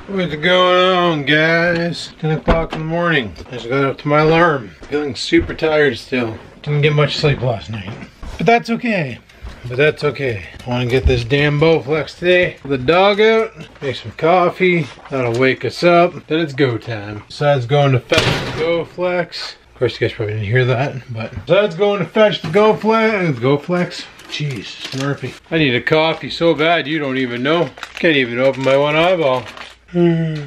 What's going on, guys? 10 o'clock in the morning. I just got up to my alarm. Feeling super tired still. Didn't get much sleep last night. But that's okay. I want to get this damn Bowflex today. The dog out, make some coffee. That'll wake us up. Then it's go time. Besides going to fetch the Bowflex. Of course, you guys probably didn't hear that. But besides going to fetch the Bowflex. Jeez, Murphy. I need a coffee so bad you don't even know. Can't even open my one eyeball. Nom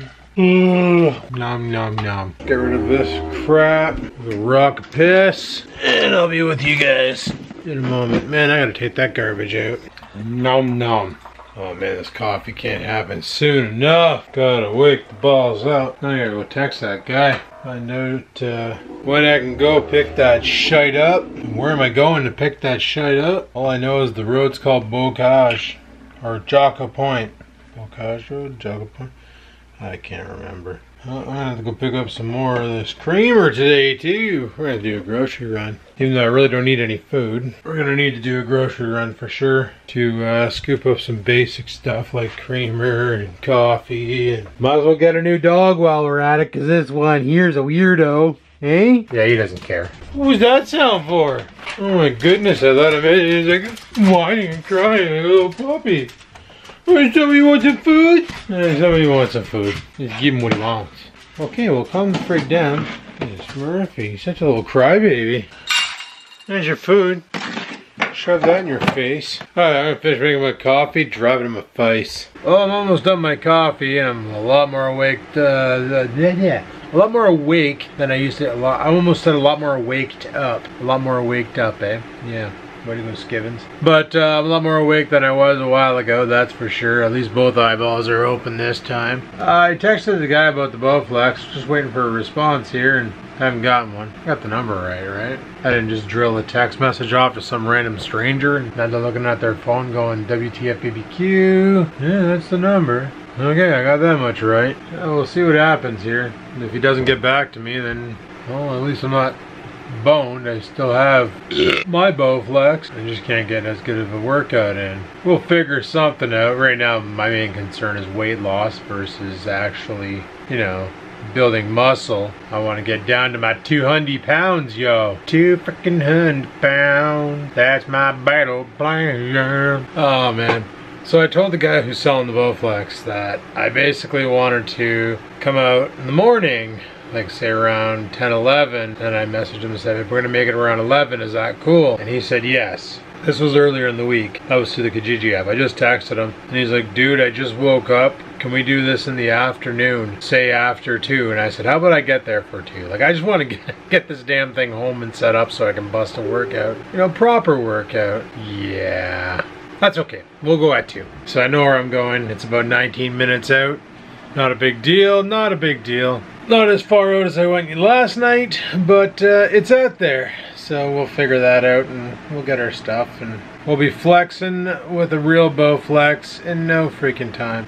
nom nom. Get rid of this crap, the rock piss, and I'll be with you guys in a moment. Man, I gotta take that garbage out. Nom nom. Oh man, this coffee can't happen soon enough. Gotta wake the balls up. Now I gotta go text that guy. Find out when I can go pick that shite up. And where am I going to pick that shite up? All I know is the road's called Bocage or Jocko Point. Bocage Road, Jocko Point. I can't remember. I'm gonna have to go pick up some more of this creamer today too. We're gonna do a grocery run. Even though I really don't need any food, we're gonna need to do a grocery run for sure to scoop up some basic stuff like creamer and coffee. And might as well get a new dog while we're at it, because this one here's a weirdo. Eh? Yeah, he doesn't care. What was that sound for? Oh my goodness, I thought he's like whining and crying like a little puppy. Somebody wants some food? Somebody wants some food. Just give him what he wants. Okay, well calm the frig down. Yes, Murphy, you're such a little crybaby. There's your food. Shove that in your face. Alright, I'm gonna finish making my coffee, drive it in my face. Oh, I'm almost done my coffee and I'm a lot more awake. A lot more awake than I used to. I almost said a lot more waked up. A lot more waked up, eh? Yeah. Way to go, Skivens. But I'm a lot more awake than I was a while ago, that's for sure. At least both eyeballs are open this time. I texted the guy about the Bowflex, just waiting for a response here, and haven't gotten one. I got the number right? I didn't just drill a text message off to some random stranger and then they're looking at their phone going, WTF BBQ. Yeah, that's the number. Okay, I got that much right. We'll see what happens here. And if he doesn't get back to me, then, well, at least I'm not boned. I still have my Bowflex. I just can't get as good of a workout in. We'll figure something out. Right now my main concern is weight loss versus actually, you know, building muscle. I want to get down to my 200 pounds, yo. 200 pounds. That's my battle plan. Oh man. So I told the guy who's selling the Bowflex that I basically wanted to come out in the morning, like say around 10, 11, and I messaged him and said, if we're gonna make it around 11, is that cool? And he said yes. This was earlier in the week. That was through the Kijiji app. I just texted him and he's like, dude, I just woke up. Can we do this in the afternoon? Say after 2. And I said, how about I get there for 2? Like, I just want to get this damn thing home and set up so I can bust a workout. You know, proper workout. Yeah. That's okay. We'll go at 2. So I know where I'm going. It's about 19 minutes out. Not a big deal. Not a big deal. Not as far out as I went last night, but it's out there. So we'll figure that out and we'll get our stuff and we'll be flexing with a real Bowflex in no freaking time.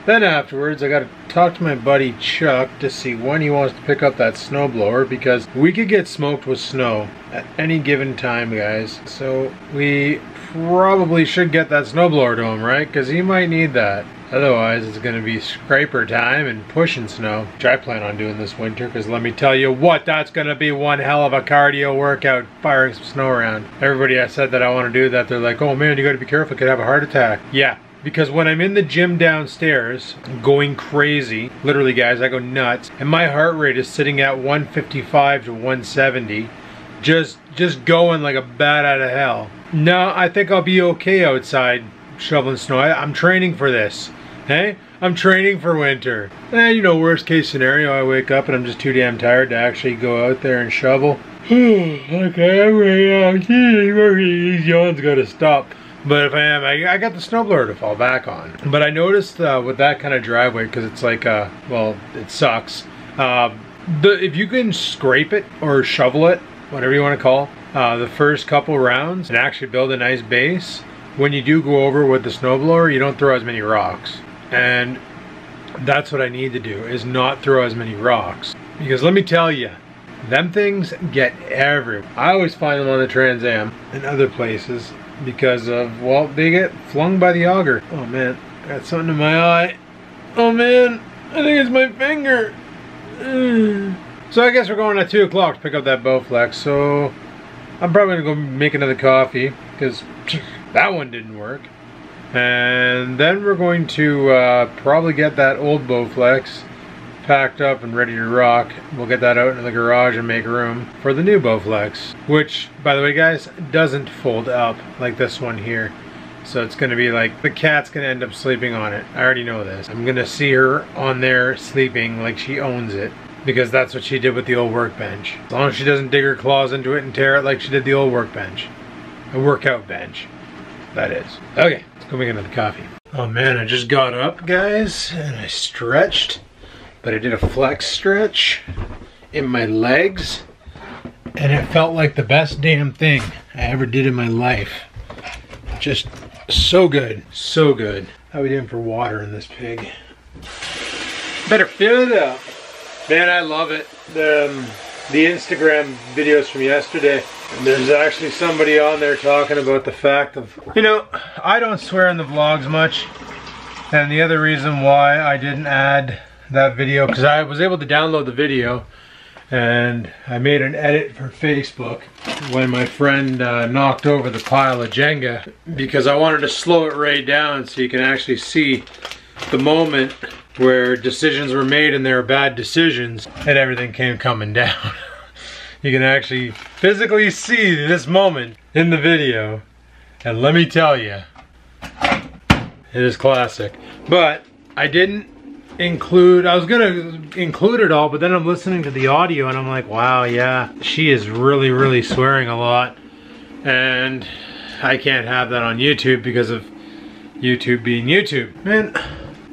Then afterwards, I gotta talk to my buddy Chuck to see when he wants to pick up that snowblower, because we could get smoked with snow at any given time, guys. So we probably should get that snowblower to him, right? Because he might need that. Otherwise, it's going to be scraper time and pushing snow, which I plan on doing this winter, because let me tell you what, that's going to be one hell of a cardio workout, firing some snow around. Everybody I said that I want to do that, they're like, oh man, you got to be careful, you could have a heart attack. Yeah, because when I'm in the gym downstairs, going crazy, literally guys, I go nuts, and my heart rate is sitting at 155 to 170, just going like a bat out of hell. No, I think I'll be okay outside shoveling snow. I'm training for this. Hey, I'm training for winter. And you know, worst case scenario, I wake up and I'm just too damn tired to actually go out there and shovel. Okay, I'm ready out. These yawns gotta stop. But if I am, I got the snowblower to fall back on. But I noticed with that kind of driveway, because it's like, well, it sucks. If you can scrape it or shovel it, whatever you want to call the first couple rounds and actually build a nice base, when you do go over with the snowblower, you don't throw as many rocks. And that's what I need to do, is not throw as many rocks. Because let me tell you, them things get everywhere. I always find them on the Trans Am and other places because of, well, they get flung by the auger. Oh man, I got something in my eye. Oh man, I think it's my finger. So I guess we're going at 2 o'clock to pick up that Bowflex. So I'm probably gonna go make another coffee because that one didn't work. And then we're going to probably get that old Bowflex packed up and ready to rock. We'll get that out into the garage and make room for the new Bowflex, which, by the way guys, doesn't fold up like this one here. So it's gonna be like, the cat's gonna end up sleeping on it. I already know this. I'm gonna see her on there sleeping like she owns it, because that's what she did with the old workbench. As long as she doesn't dig her claws into it and tear it like she did the old workbench. A workout bench, that is. Okay, let's go make another coffee. Oh man, I just got up guys and I stretched. But I did a flex stretch in my legs and it felt like the best damn thing I ever did in my life. Just so good, so good. How are we doing for water in this pig? Better fill it up. Man, I love it. The Instagram videos from yesterday, there's actually somebody on there talking about the fact of, you know, I don't swear in the vlogs much. And the other reason why I didn't add that video, because I was able to download the video and I made an edit for Facebook when my friend knocked over the pile of Jenga, because I wanted to slow it right down so you can actually see the moment where decisions were made and they were bad decisions and everything came coming down. You can actually physically see this moment in the video, and let me tell you, it is classic. But I didn't include, I was gonna include it all, but then I'm listening to the audio and I'm like, wow, yeah, she is really swearing a lot, and I can't have that on YouTube because of YouTube being YouTube. Man,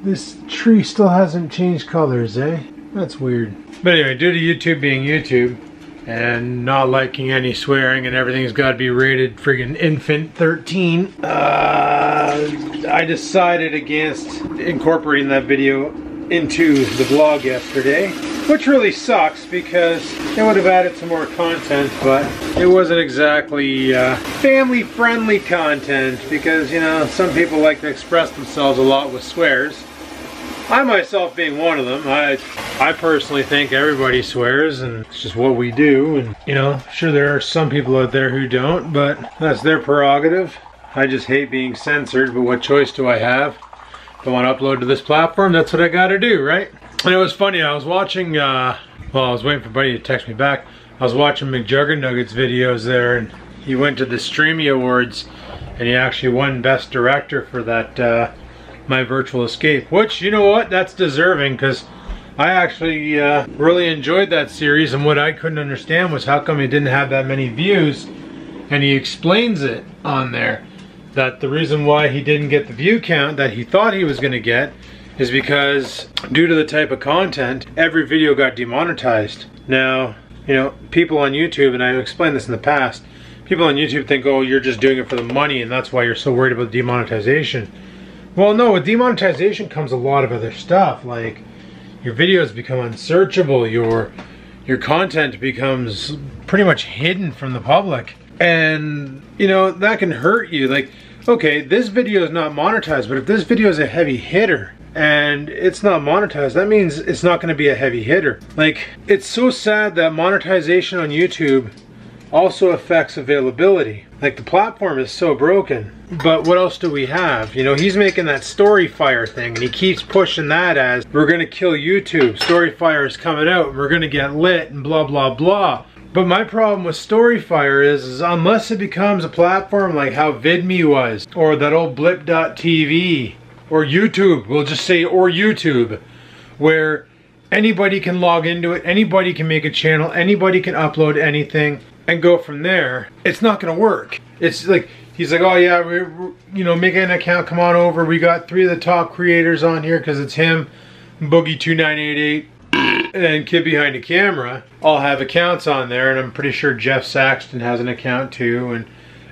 this tree still hasn't changed colors, eh? That's weird. But anyway, due to YouTube being YouTube and not liking any swearing and everything's got to be rated friggin' infant 13, I decided against incorporating that video into the vlog yesterday, which really sucks because it would have added some more content, but it wasn't exactly family friendly content, because, you know, some people like to express themselves a lot with swears. I myself being one of them. I personally think everybody swears and it's just what we do, and you know, sure there are some people out there who don't, but that's their prerogative. I just hate being censored, but what choice do I have? If I want to upload to this platform, that's what I gotta do, right? And it was funny, I was watching, well, I was waiting for Buddy to text me back. I was watching McJuggerNuggets videos there, and he went to the Streamy Awards, and he actually won Best Director for that, My Virtual Escape, which, you know what, that's deserving, because I actually really enjoyed that series, and what I couldn't understand was how come it didn't have that many views, and he explains it on there, that the reason why he didn't get the view count that he thought he was going to get is because due to the type of content, every video got demonetized. Now, you know, people on YouTube, and I've explained this in the past, people on YouTube think, oh, you're just doing it for the money and that's why you're so worried about demonetization. Well, no, with demonetization comes a lot of other stuff, like your videos become unsearchable, your content becomes pretty much hidden from the public. And, you know, that can hurt you. Like, okay, this video is not monetized, but if this video is a heavy hitter and it's not monetized, that means it's not going to be a heavy hitter. Like, it's so sad that monetization on YouTube also affects availability. Like, the platform is so broken. But what else do we have? You know, he's making that Storyfire thing, and he keeps pushing that as, we're going to kill YouTube. Storyfire is coming out, and we're going to get lit, and blah, blah, blah. But my problem with Storyfire is unless it becomes a platform like how VidMe was, or that old Blip.tv, or YouTube, we'll just say, or YouTube, where anybody can log into it, anybody can make a channel, anybody can upload anything, and go from there, it's not going to work. It's like, he's like, oh yeah, we're, you know, make an account, come on over, we got 3 of the top creators on here, because it's him, Boogie2988, and Kid Behind the Camera all have accounts on there, and I'm pretty sure Jeff Saxton has an account too, and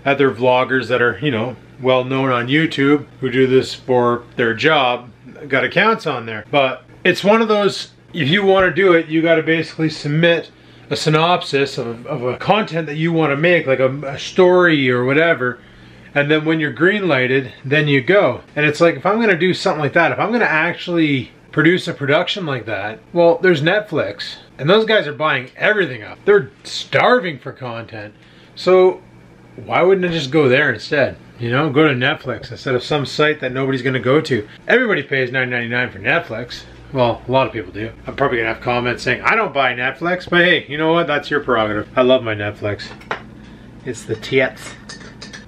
other vloggers that are, you know, well known on YouTube who do this for their job got accounts on there. But it's one of those, if you want to do it, you got to basically submit a synopsis of a content that you want to make, like a story or whatever, and then when you're green lighted, then you go. And it's like, if I'm going to do something like that, if I'm going to actually produce a production like that, well, there's Netflix. And those guys are buying everything up. They're starving for content. So why wouldn't I just go there instead? You know, go to Netflix instead of some site that nobody's gonna go to. Everybody pays $9.99 for Netflix. Well, a lot of people do. I'm probably gonna have comments saying, I don't buy Netflix, but hey, you know what? That's your prerogative. I love my Netflix. It's the tits.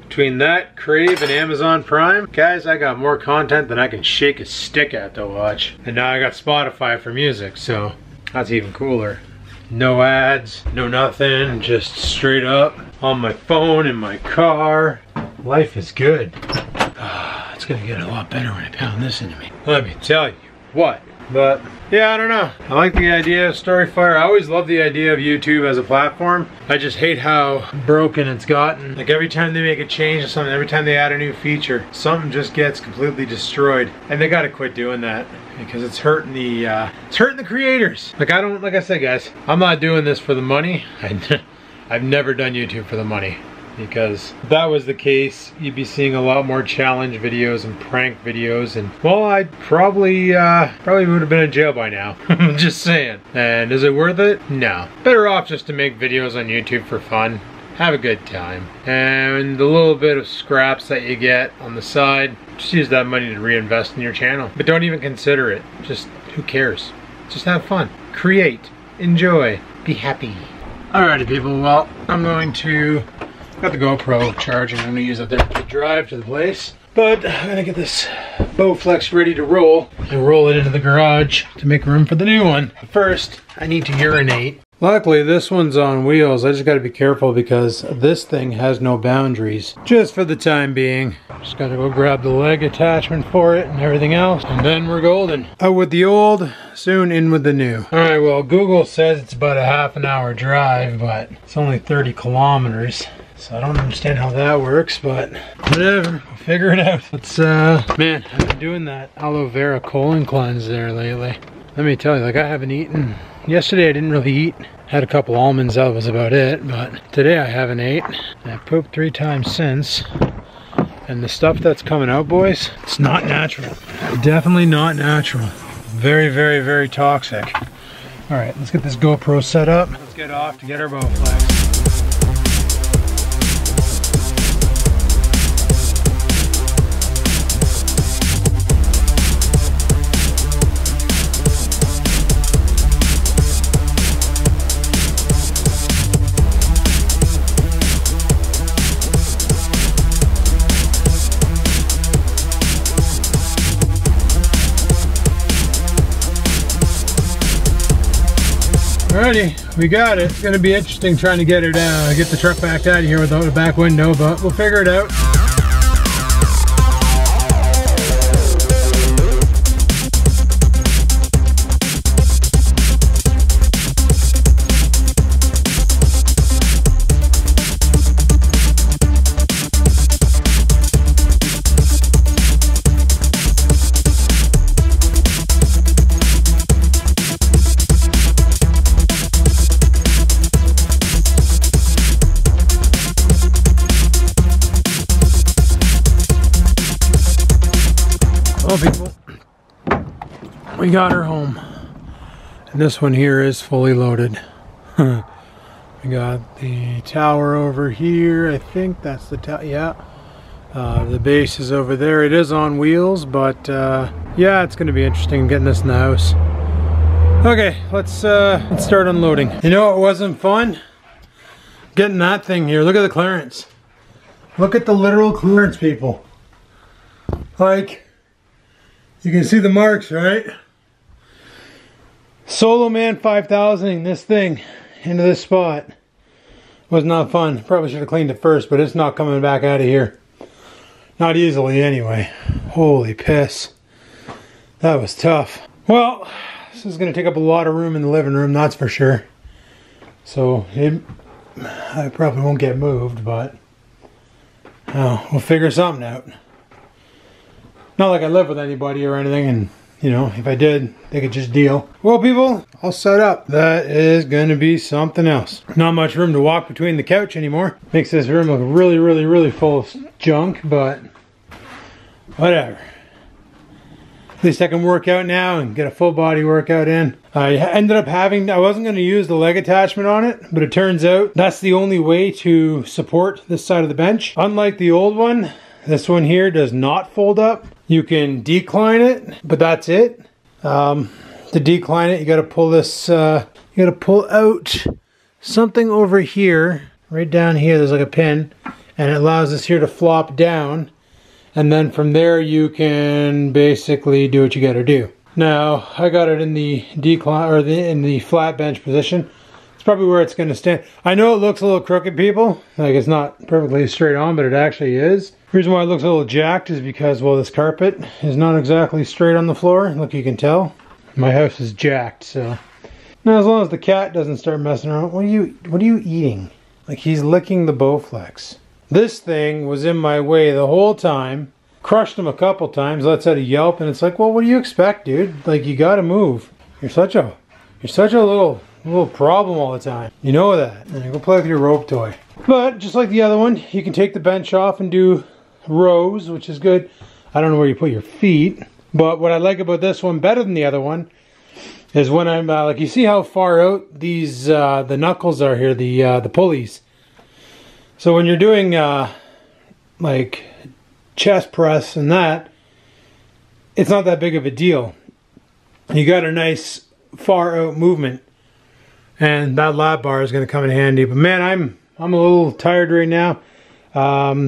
Between that, Crave, and Amazon Prime, guys, I got more content than I can shake a stick at to watch. And now I got Spotify for music, so that's even cooler. No ads, no nothing, just straight up on my phone, in my car. Life is good. It's gonna get a lot better when I pound this into me. Let me tell you what. But yeah, I don't know. I like the idea of Storyfire. I always love the idea of YouTube as a platform. I just hate how broken it's gotten. Like every time they make a change or something, every time they add a new feature, something just gets completely destroyed. And they gotta quit doing that because it's hurting the creators. Like I said, guys, I'm not doing this for the money. I've never done YouTube for the money. Because if that was the case, you'd be seeing a lot more challenge videos and prank videos, and well, I'd probably would have been in jail by now. Just saying. And is it worth it? No. Better off just to make videos on YouTube for fun. Have a good time. And the little bit of scraps that you get on the side, just use that money to reinvest in your channel. But don't even consider it. Just, who cares? Just have fun. Create. Enjoy. Be happy. Alrighty people, well, I'm going to got the GoPro charging. I'm gonna use it there to drive to the place. But I'm gonna get this Bowflex ready to roll and roll it into the garage to make room for the new one. First, I need to urinate. Luckily, this one's on wheels. I just gotta be careful because this thing has no boundaries. Just for the time being. Just gotta go grab the leg attachment for it and everything else. And then we're golden. Out with the old, soon in with the new. Alright, well, Google says it's about a half an hour drive, but it's only 30 kilometers. So I don't understand how that works, but whatever, we'll figure it out. Let's, man, I've been doing that aloe vera colon cleanse there lately. Let me tell you, like I haven't eaten. Yesterday I didn't really eat. Had a couple almonds, that was about it, but today I haven't ate. I pooped 3 times since. And the stuff that's coming out, boys, it's not natural. Definitely not natural. Very, very, very toxic. All right, let's get this GoPro set up. Let's get off to get our Bowflex. Alrighty, we got it. It's gonna be interesting trying to get it, get the truck backed out of here without a back window, but we'll figure it out. Well, people, we got her home, and this one here is fully loaded. We got the tower over here. I think that's the tower. Yeah, the base is over there. It is on wheels, but yeah, it's going to be interesting getting this in the house. Okay, let's start unloading. You know what wasn't fun? Getting that thing here. Look at the clearance. Look at the literal clearance, people. Like, you can see the marks, right? Solo Man 5000ing this thing into this spot was not fun. Probably should have cleaned it first, but it's not coming back out of here. Not easily anyway. Holy piss. That was tough. Well, this is going to take up a lot of room in the living room, that's for sure. So I probably won't get moved, but we'll figure something out. Not like I live with anybody or anything, and you know, if I did, they could just deal. Well, people, all set up. That is gonna be something else. Not much room to walk between the couch anymore. Makes this room look really, really, really full of junk, but whatever. At least I can work out now and get a full body workout in. I ended up having, I wasn't going to use the leg attachment on it, but it turns out that's the only way to support this side of the bench. Unlike the old one, this one here does not fold up. You can decline it, but that's it. To decline it, you got to pull this, you got to pull out something over here, right down here. There's like a pin, and it allows this here to flop down. And then from there you can basically do what you got to do. Now I got it in the decline, or in the flat bench position. It's probably where it's going to stand. I know it looks a little crooked, people. Like it's not perfectly straight on, but it actually is. The reason why it looks a little jacked is because, well, this carpet is not exactly straight on the floor. Look, you can tell. My house is jacked, so. Now as long as the cat doesn't start messing around. What are you eating? Like he's licking the Bowflex. This thing was in my way the whole time. Crushed him a couple times. Let's out a yelp, and it's like, well, what do you expect, dude? Like, you gotta move. You're such a little problem all the time. You know that. And you go play with your rope toy. But just like the other one, you can take the bench off and do rows, which is good. I don't know where you put your feet, but what I like about this one better than the other one is when I'm like, you see how far out these the knuckles are here, the pulleys. So when you're doing like chest press and that, it's not that big of a deal. You got a nice far out movement, and that lap bar is going to come in handy. But man, I'm a little tired right now.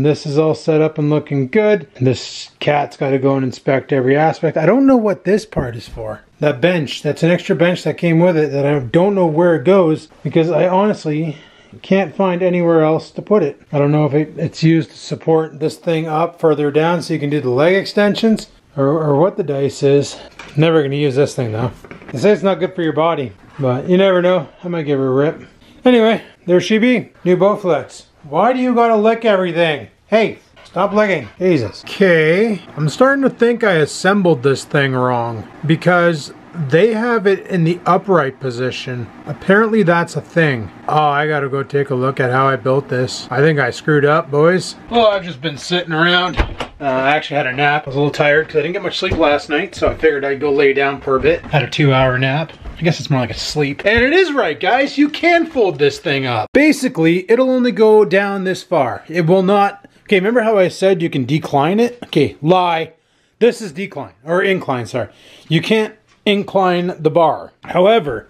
This is all set up and looking good. This cat's got to go and inspect every aspect. I don't know what this part is for. That bench, that's an extra bench that came with it that I don't know where it goes, because I honestly can't find anywhere else to put it. I don't know if it's used to support this thing up further down so you can do the leg extensions, or what the dice is. Never going to use this thing though. They say it's not good for your body, but you never know. I might give her a rip. Anyway, there she be. New Bowflex. Why do you gotta lick everything? Hey, stop licking. Jesus. Okay, I'm starting to think I assembled this thing wrong, because they have it in the upright position. Apparently that's a thing. Oh, I gotta go take a look at how I built this. I think I screwed up, boys. Well, I've just been sitting around. I actually had a nap. I was a little tired because I didn't get much sleep last night, so I figured I'd go lay down for a bit. Had a 2-hour nap. I guess it's more like a sleep. And it is right, guys. You can fold this thing up. Basically, it'll only go down this far. It will not... Okay, remember how I said you can decline it? Okay, lie. This is decline, or incline, sorry. You can't incline the bar. However,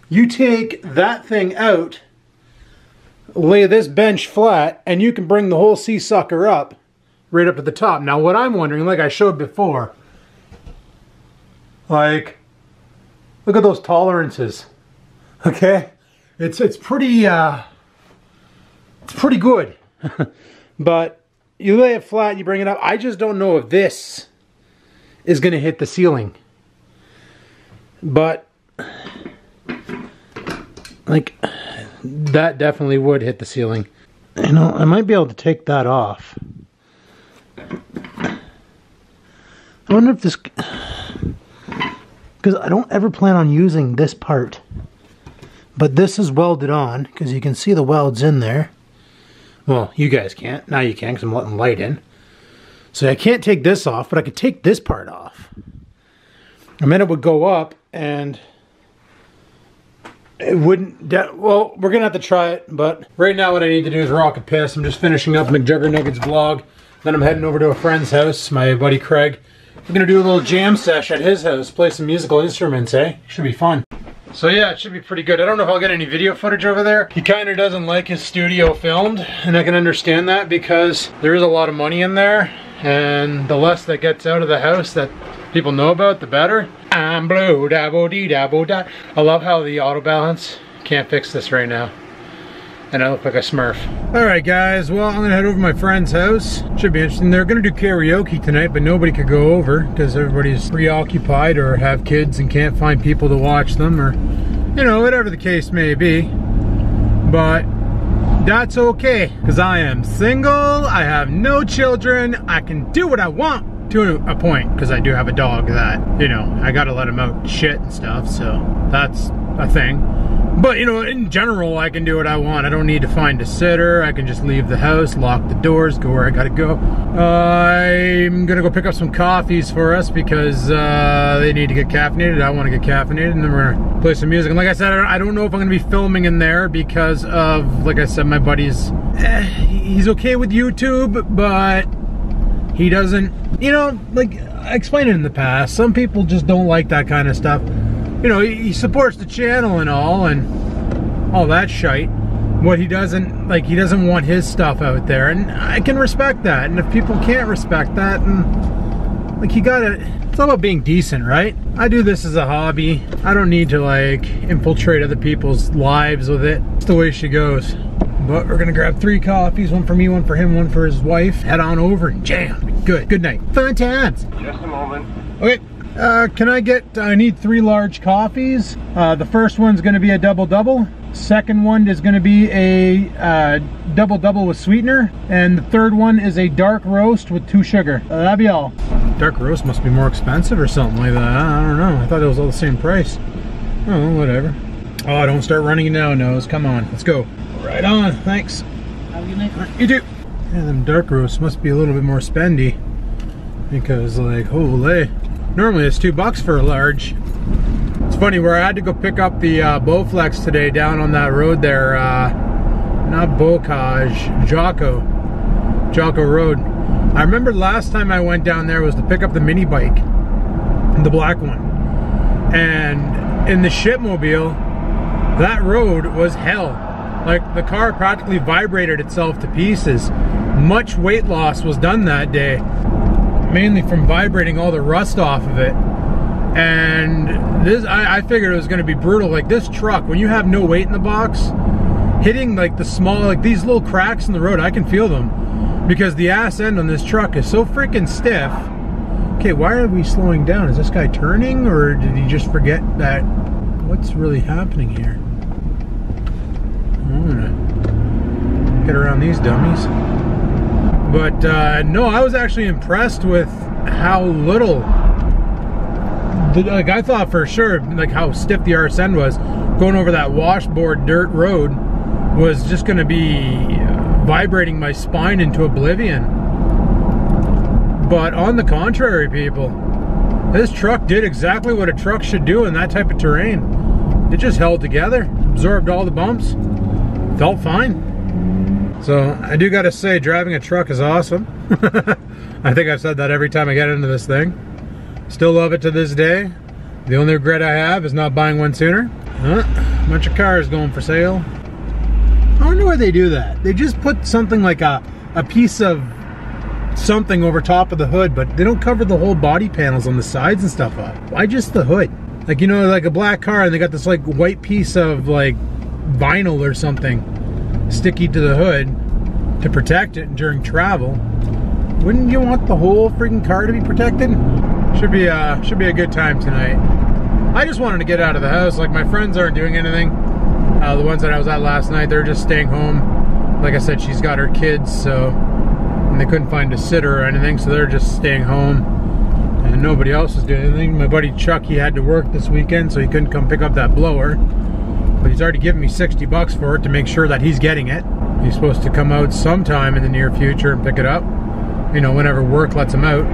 you take that thing out, lay this bench flat, and you can bring the whole sea sucker up, right up to the top. Now what I'm wondering, like I showed before, like, look at those tolerances. Okay? It's pretty good. But you lay it flat, you bring it up. I just don't know if this is gonna hit the ceiling. But like, that definitely would hit the ceiling. You know, I might be able to take that off. I wonder if this, because I don't ever plan on using this part. But this is welded on, because you can see the welds in there. Well, you guys can't. Now you can, because I'm letting light in. So I can't take this off, but I could take this part off. And then it would go up, and it wouldn't... Well, we're going to have to try it, but right now what I need to do is rock a piss. I'm just finishing up McJuggernuggets vlog. Then I'm heading over to a friend's house, my buddy Craig. We're going to do a little jam sesh at his house, play some musical instruments, eh? Should be fun. So yeah, it should be pretty good. I don't know if I'll get any video footage over there. He kind of doesn't like his studio filmed, and I can understand that because there is a lot of money in there, and the less that gets out of the house that people know about, the better. I'm blue, dabbo dee dabbo da. I love how the auto balance can't fix this right now. And I look like a smurf. Alright guys, well I'm gonna head over to my friend's house. Should be interesting. They're gonna do karaoke tonight, but nobody could go over because everybody's preoccupied or have kids and can't find people to watch them, or you know, whatever the case may be. But that's okay, because I am single, I have no children, I can do what I want to a point, because I do have a dog that, you know, I gotta let him out shit and stuff, so that's a thing. But, you know, in general, I can do what I want. I don't need to find a sitter. I can just leave the house, lock the doors, go where I gotta go. I'm gonna go pick up some coffees for us because they need to get caffeinated. I want to get caffeinated, and then we're gonna play some music. And like I said, I don't know if I'm gonna be filming in there because of, like I said, my buddy's, he's okay with YouTube, but he doesn't, you know, like I explained it in the past, some people just don't like that kind of stuff. You know, he supports the channel and all that shite. What he doesn't, like, he doesn't want his stuff out there, and I can respect that. And if people can't respect that, and like, you gotta, it's all about being decent, right? I do this as a hobby. I don't need to like infiltrate other people's lives with it. It's the way she goes. But we're gonna grab 3 coffees, one for me, one for him, one for his wife. Head on over and jam. Good night. Fun times. Just a moment. Okay. Can I get, I need 3 large coffees. The first one's gonna be a double-double. Second one is gonna be a double-double with sweetener. And the third one is a dark roast with 2 sugar. That'd be all. Dark roast must be more expensive or something like that. I don't know. I thought it was all the same price. Oh, whatever. Oh, don't start running now, nose. Come on, let's go. Right on, thanks. Have a good night. You too. Yeah, them dark roasts must be a little bit more spendy. Because, like, holy. Normally it's $2 for a large. It's funny, where I had to go pick up the Bowflex today down on that road there, not Bocage, Jocko Road. I remember last time I went down there was to pick up the mini bike, the black one. And in the shipmobile, that road was hell. Like, the car practically vibrated itself to pieces. Much weight loss was done that day, mainly from vibrating all the rust off of it. And this, I figured it was going to be brutal. Like, this truck, when you have no weight in the box, hitting like the small, like these little cracks in the road, I can feel them because the ass end on this truck is so freaking stiff. Okay, why are we slowing down? Is this guy turning, or did he just forget that? What's really happening here? I'm gonna get around these dummies. But no, I was actually impressed with how little, like, I thought for sure, like, how stiff the arse end was. Going over that washboard dirt road was just going to be vibrating my spine into oblivion. But on the contrary, people, this truck did exactly what a truck should do in that type of terrain. It just held together, absorbed all the bumps, felt fine. So I do gotta say, driving a truck is awesome. I think I've said that every time I get into this thing. Still love it to this day. The only regret I have is not buying one sooner. A bunch of cars going for sale. I wonder why they do that. They just put something like a piece of something over top of the hood, but they don't cover the whole body panels on the sides and stuff up. Why just the hood? Like, you know, like a black car and they got this like white piece of like vinyl or something sticky to the hood to protect it during travel. Wouldn't you want the whole freaking car to be protected? Should be a good time tonight. I just wanted to get out of the house. Like, my friends aren't doing anything. The ones that I was at last night, they're just staying home. Like I said, she's got her kids, so, and they couldn't find a sitter or anything, so they're just staying home. And nobody else is doing anything. My buddy Chuck, he had to work this weekend, so he couldn't come pick up that blower. But he's already given me $60 for it to make sure that he's getting it. He's supposed to come out sometime in the near future and pick it up. You know, whenever work lets him out.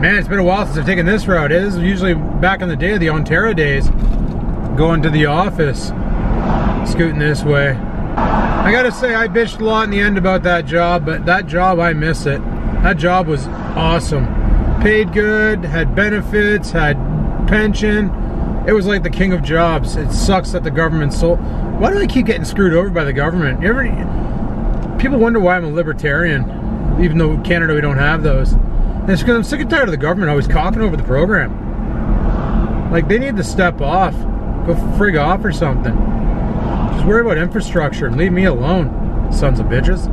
Man, it's been a while since I've taken this route. This is usually back in the day, the Ontario days, going to the office, scooting this way. I gotta say, I bitched a lot in the end about that job, but that job, I miss it. That job was awesome. Paid good, had benefits, had pension. It was like the king of jobs. It sucks that the government's so... Why do I keep getting screwed over by the government? People wonder why I'm a libertarian, even though in Canada we don't have those. And it's because I'm sick and tired of the government always cocking over the program. Like, they need to step off. Go frig off or something. Just worry about infrastructure and leave me alone, sons of bitches.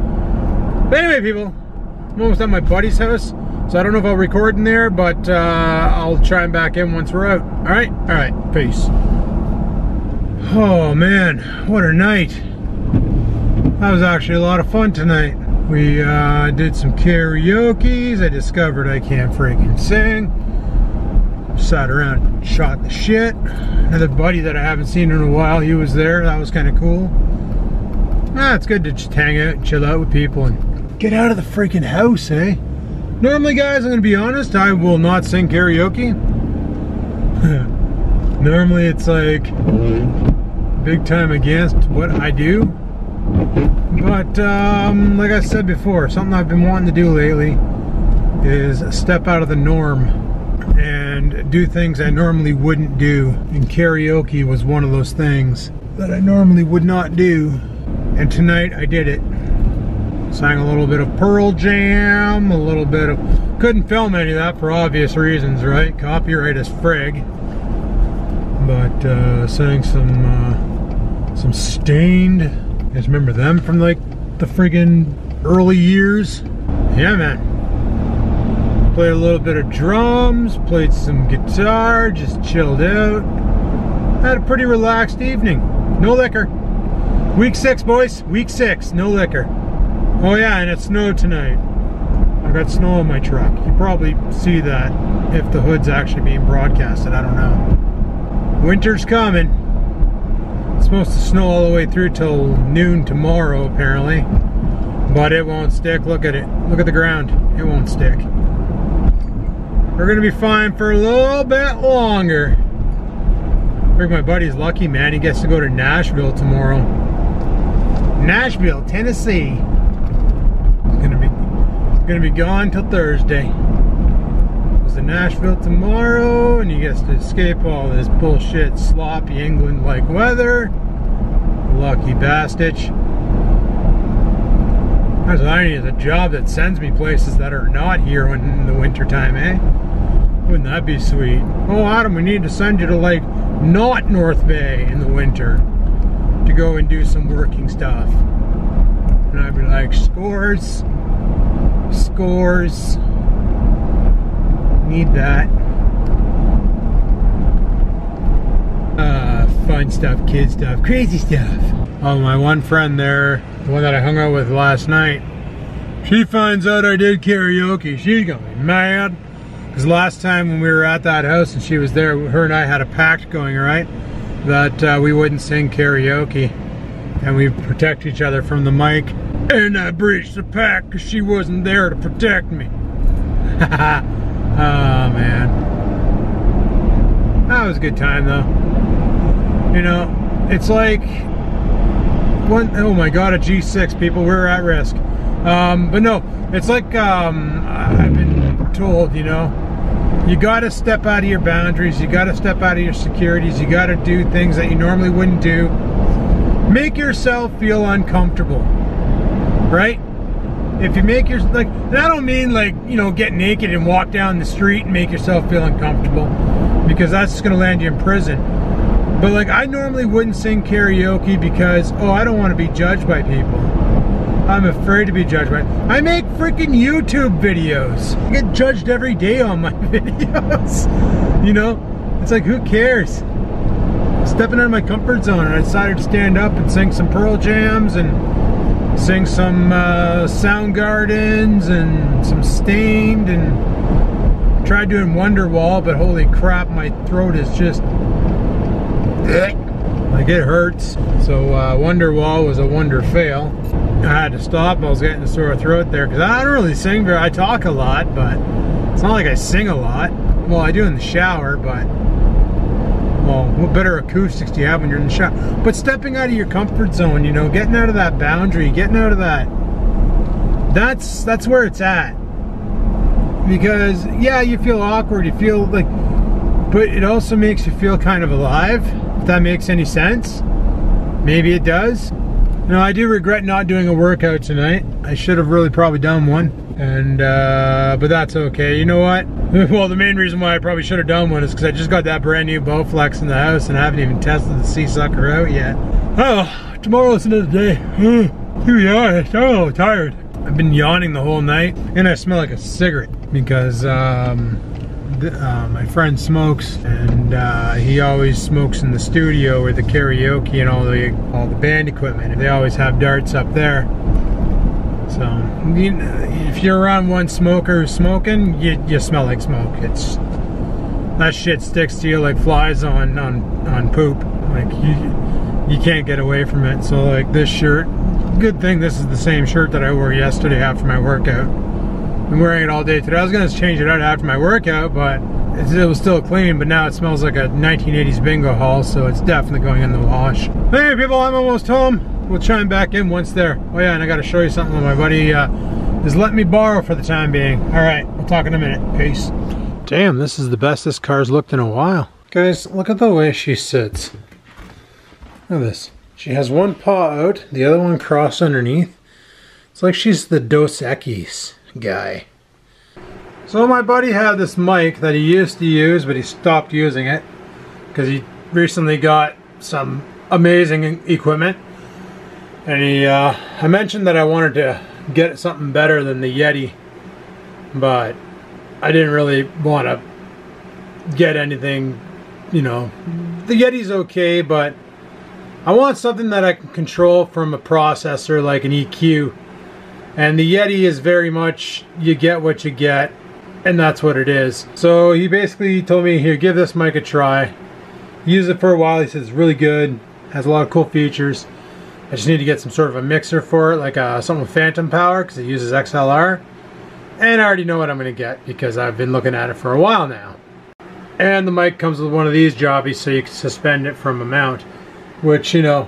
But anyway, people, I'm almost at my buddy's house, so I don't know if I'll record in there, but I'll try and back in once we're out. Alright, peace. Oh man, what a night. That was actually a lot of fun tonight. We did some karaoke. I discovered I can't freaking sing. Sat around, shot the shit. Another buddy that I haven't seen in a while, he was there. That was kind of cool. It's good to just hang out and chill out with people and get out of the freaking house, eh? Normally, guys, I'm gonna be honest, I will not sing karaoke. Normally it's like big time against what I do. But like I said before, something I've been wanting to do lately is step out of the norm and do things I normally wouldn't do. And karaoke was one of those things that I normally would not do. And tonight I did it. Sang a little bit of Pearl Jam, a little bit of... Couldn't film any of that for obvious reasons, right? Copyright is frig. But sang some Stained. You guys remember them from like the friggin' early years? Yeah, man. Played a little bit of drums, played some guitar, just chilled out. Had a pretty relaxed evening. No liquor. Week 6, boys. Week 6, no liquor. Oh yeah, and it snowed tonight. I got snow on my truck. You probably see that if the hood's actually being broadcasted. I don't know. Winter's coming. It's supposed to snow all the way through till noon tomorrow, apparently. But it won't stick. Look at it. Look at the ground. It won't stick. We're gonna be fine for a little bit longer. I think my buddy's lucky, man. He gets to go to Nashville tomorrow. Nashville, Tennessee. He's gonna be gone till Thursday. Goes to Nashville tomorrow, and he gets to escape all this bullshit, sloppy England-like weather. Lucky bastard. That's irony, is a job that sends me places that are not here in the winter time, eh? Wouldn't that be sweet? Oh, Adam, we need to send you to like not North Bay in the winter to go and do some working stuff. And I'd be like, scores, need that. Fun stuff, kid stuff, crazy stuff. Oh, my one friend there, the one that I hung out with last night, she finds out I did karaoke. She's gonna be mad. Because last time when we were at that house and she was there, her and I had a pact going, right? That we wouldn't sing karaoke. And we protect each other from the mic. And I breached the pact because she wasn't there to protect me. Oh, man. That was a good time, though. You know, it's like... oh my god, a G6, people, we're at risk. But no, it's like I've been told, you know, you gotta step out of your boundaries, you gotta step out of your securities, you gotta do things that you normally wouldn't do. Make yourself feel uncomfortable, right? If you make your, like, and I don't mean like, you know, get naked and walk down the street and make yourself feel uncomfortable, because that's just gonna land you in prison. But like, I normally wouldn't sing karaoke because, oh, I don't want to be judged by people. I'm afraid to be judged by. I make freaking YouTube videos. I get judged every day on my videos. You know? It's like, who cares? Stepping out of my comfort zone, and I decided to stand up and sing some Pearl Jams and sing some Soundgardens and some Stained, and tried doing Wonderwall, but holy crap, my throat is just... like, it hurts. So Wonderwall was a wonder fail. I had to stop. I was getting a sore throat there because I don't really sing very. I talk a lot, but it's not like I sing a lot. Well, I do in the shower, but well, what better acoustics do you have when you're in the shower? But stepping out of your comfort zone, you know, getting out of that boundary, getting out of that, that's where it's at. Because yeah, you feel awkward, you feel like, but it also makes you feel kind of alive. If that makes any sense. Maybe it does. You know, I do regret not doing a workout tonight. I should have really probably done one. And, but that's okay. You know what? Well, the main reason why I probably should have done one is because I just got that brand new Bowflex in the house and I haven't even tested the sea sucker out yet. Oh, tomorrow's another day. To be honest, I'm a little tired. I've been yawning the whole night and I smell like a cigarette because, my friend smokes, and he always smokes in the studio with the karaoke and all the band equipment. They always have darts up there. So if you're around one smoker who's smoking, you smell like smoke. that shit sticks to you like flies on poop. Like you can't get away from it. So like this shirt, good thing this is the same shirt that I wore yesterday after my workout. I'm wearing it all day today. I was gonna change it out after my workout, but it was still clean, but now it smells like a 1980s bingo hall, so it's definitely going in the wash. Hey people, I'm almost home. We'll chime back in once there. Oh yeah, and I gotta show you something that my buddy is letting me borrow for the time being. All right, we'll talk in a minute. Peace. Damn, this is the best this car's looked in a while. Guys, look at the way she sits. Look at this. She has one paw out, the other one crossed underneath. It's like she's the Dos Equis guy. So my buddy had this mic that he used to use, but he stopped using it because he recently got some amazing equipment. And I mentioned that I wanted to get something better than the Yeti, but I didn't really want to get anything, you know. The Yeti's okay, but I want something that I can control from a processor like an EQ. And the Yeti is very much, you get what you get, and that's what it is. So he basically told me, here, give this mic a try. Use it for a while. He says it's really good, has a lot of cool features. I just need to get some sort of a mixer for it, like something with phantom power, because it uses XLR. And I already know what I'm going to get because I've been looking at it for a while now. And the mic comes with one of these jobbies so you can suspend it from a mount, which, you know,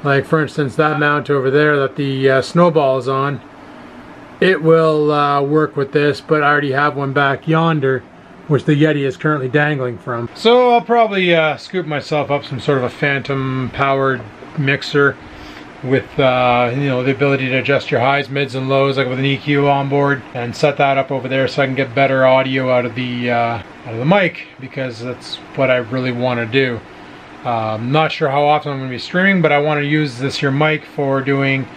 like for instance that mount over there that the snowball is on, it will work with this, but I already have one back yonder which the Yeti is currently dangling from. So I'll probably scoop myself up some sort of a phantom powered mixer with you know, the ability to adjust your highs, mids and lows like with an EQ on board, and set that up over there so I can get better audio out of the mic, because that's what I really want to do. I'm not sure how often I'm going to be streaming, but I want to use this here mic for doing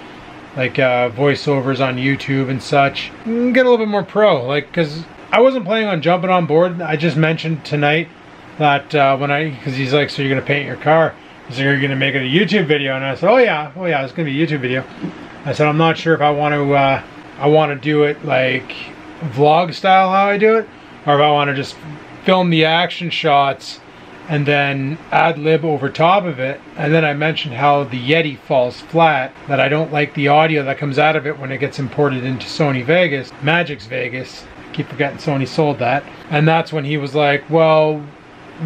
like voiceovers on YouTube and such. Get a little bit more pro, like, because I wasn't planning on jumping on board. I just mentioned tonight that because he's like, so you're going to paint your car? He's like, you're going to make it a YouTube video? And I said, oh yeah, it's going to be a YouTube video. I said, I'm not sure if I want to do it like vlog style how I do it, or if I want to just film the action shots and then ad-lib over top of it. And then I mentioned how the Yeti falls flat, that I don't like the audio that comes out of it when it gets imported into Sony Vegas, Magix Vegas. I keep forgetting Sony sold that. And that's when he was like, well,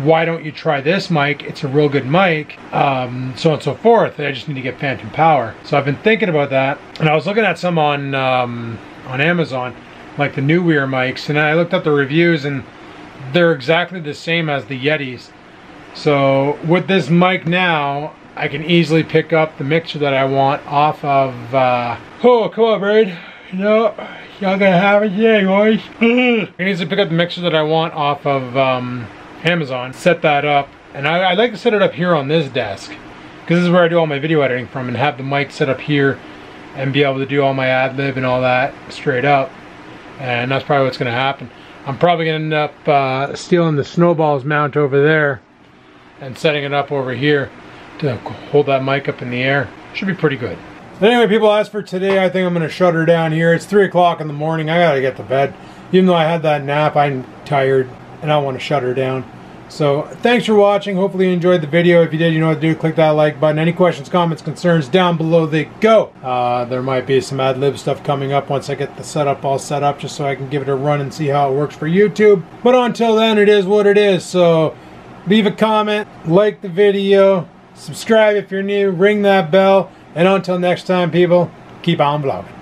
why don't you try this mic? It's a real good mic, so on and so forth. I just need to get phantom power. So I've been thinking about that, and I was looking at some on Amazon, like the New Weir mics, and I looked at the reviews, and they're exactly the same as the Yetis. So with this mic now, I can easily pick up the mixer that I want off of, oh, come on, bird. You know, y'all gonna have it today, boys. I can easily pick up the mixer that I want off of Amazon, set that up, and I like to set it up here on this desk, because this is where I do all my video editing from, and have the mic set up here and be able to do all my ad-lib and all that straight up. And that's probably what's gonna happen. I'm probably gonna end up stealing the Snowball's mount over there and setting it up over here to hold that mic up in the air. Should be pretty good. Anyway, people, as for today, I think I'm going to shut her down here. It's 3 o'clock in the morning. I gotta get to bed. Even though I had that nap, I'm tired and I want to shut her down. So thanks for watching. Hopefully you enjoyed the video. If you did, you know what to do. Click that like button. Any questions, comments, concerns, down below they go. There might be some ad-lib stuff coming up once I get the setup all set up, just so I can give it a run and see how it works for YouTube. But until then, it is what it is. So leave a comment, like the video, subscribe if you're new, ring that bell, and until next time, people, keep on vlogging.